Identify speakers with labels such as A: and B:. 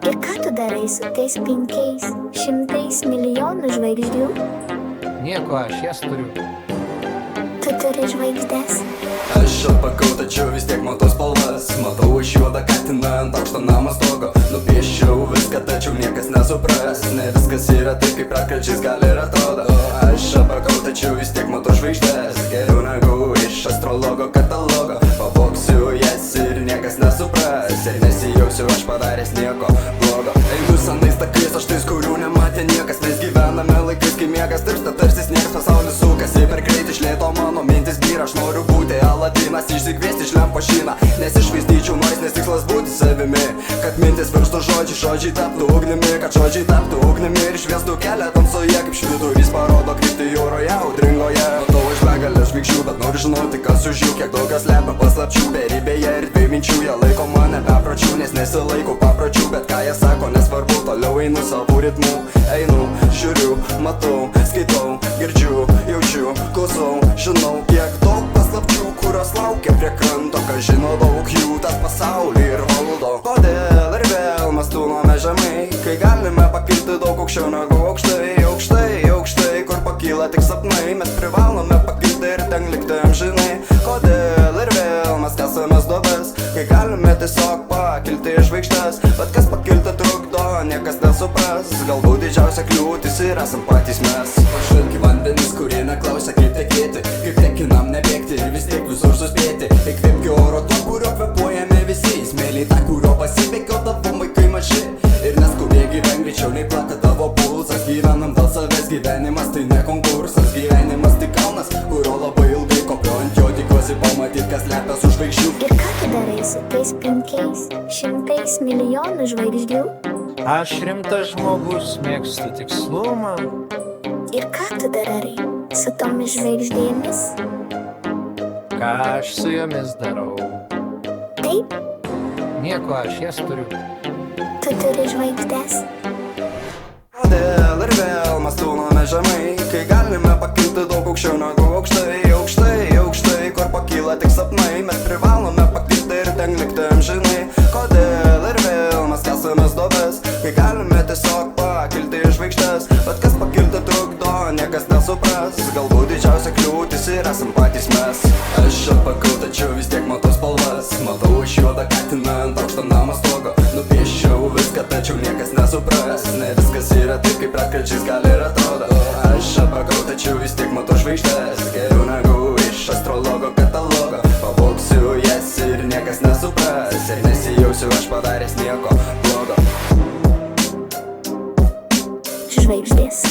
A: Ir ką tu darai su tais 500 milijonų žvaigždžių?
B: Nieko, aš jas turiu.
A: Tu turi žvaigždės.
C: Aš atpakau, tačiau vis tiek matau spalvas. Matau aš juodą katiną ant aukšto namo stogo. Nupieščiau viską, tačiau niekas nesupras. Ne viskas yra taip, kaip retkarčiais gal ir atrodo. Aš atpakau, tačiau vis tiek matau žvaigždės. Geriau negu iš astrologo katalogo. Pavoksiu jas ir niekas nesupras. Ir nesijausiu aš padaręs nieko blogo. Einu senais takais, aš tais, kurių nematė niekas. Mes gyvename laikais, kai miegas tirpsta, tarsi sniegas, pasaulis sukasi per greit. Iš lėto mano mintis byra, aš noriu būti Aladinas, išsikviesti iš lempošyną. Nesišvaistyčiau nors, nes tikslas būti savimi. Kad mintis virstų žodžiai, žodžiai taptų ugnimi. Kad žodžiai taptų ugnimi ir šviestų kelią tamsoje. Kaip švyturys parodo kryptį jūroje, audringoje. Matau aš begalę žvaigždžių, bet noriu žinoti, kas už jų. Kiek daug kas lepia paslapčių, beribėje ir dviejų minčių. Jie laiko mane bepročių, nes nesilaiko papročių. Bet ką jie sako, nesvarbu, toliau einu savo ritmu. Einu, žiūriu, matau, skaitau, girdžiu, jaučiu, klausau. Žinau, kiek daug paslapčių, kurios laukia prie kranto. Kas žino daug jų, tas pasaulį ir valdo. Kodėl ir vėl mes tūnome žemai, kai galime pakilti daug aukščiau negu aukštai. Aukštai, aukštai, kur pakyla tik sapnai. Mes privalome pakilti ir ten likti amžinai. Kodėl ir vėl mes kasamės duobes, kai galime tiesiog pakilti iš žvaigždės. Bet kas pakilti trukdo, niekas nesupras. Galbūt didžiausia kliūtis ir esam patys mes. Pažvelk į vandenis, kurie neklausia kaip tekėti. Kaip tekinam nebėgti ir vis tiek visur suspėti. Įkvėpki oro to, kurio kvepuojame visi. Smėliai tą, kurio pasibėgio tavo vaikai maži. Ir neskubėk, gyven greičiau nei plaka tavo pulsas. Gyvenam dėl savęs, gyvenimas tai ne konkursas. Gyvenimas tik kalnas, kurio labai ilgai kopiu ant jo. Tikiuosi pamatyt, kas lepia su žvaigždžių.
A: Ir ką tu darai su tais 500 milijonų žvaigždžių?
B: Aš rimtas žmogus, mėgstu tikslumą.
A: Ir ką tu darai su tomis žvaigždėmis?
B: Ką aš su jomis darau?
A: Taip,
B: Nieko, aš jas turiu.
A: tu turi žvaigždės.
C: Kodėl ir vėl mes tūnome žemai, kai galime pakilti daug aukščiau negu aukštai. Aukštai, aukštai, kur pakyla tik sapnai. Mes privalome pakilti ir ten likti amžinai. Kodėl ir vėl mes kasamės duobes, kai galime tiesiog pakilti iš žvaigždės. Bet kas pakilti trukdo, niekas nesupras. Galbūt didžiausia kliūtis ir esam patys mes. Aš atpakau, tačiau vis tiek matau spalvas. Matau aš juodą katiną ant aukšto namo stogo. Nupieščiau viską, tačiau niekas nesupras. Ne viskas yra taip, kaip retkarčiais gal ir atrodo. Aš atpakau, tačiau vis tiek matau žvaigždės. Geriau negu iš astrologo katalogo. Pavoksiu jas ir niekas nesupras. Ir nesijausiu aš padaręs nieko blogo.
A: Žvaigždės.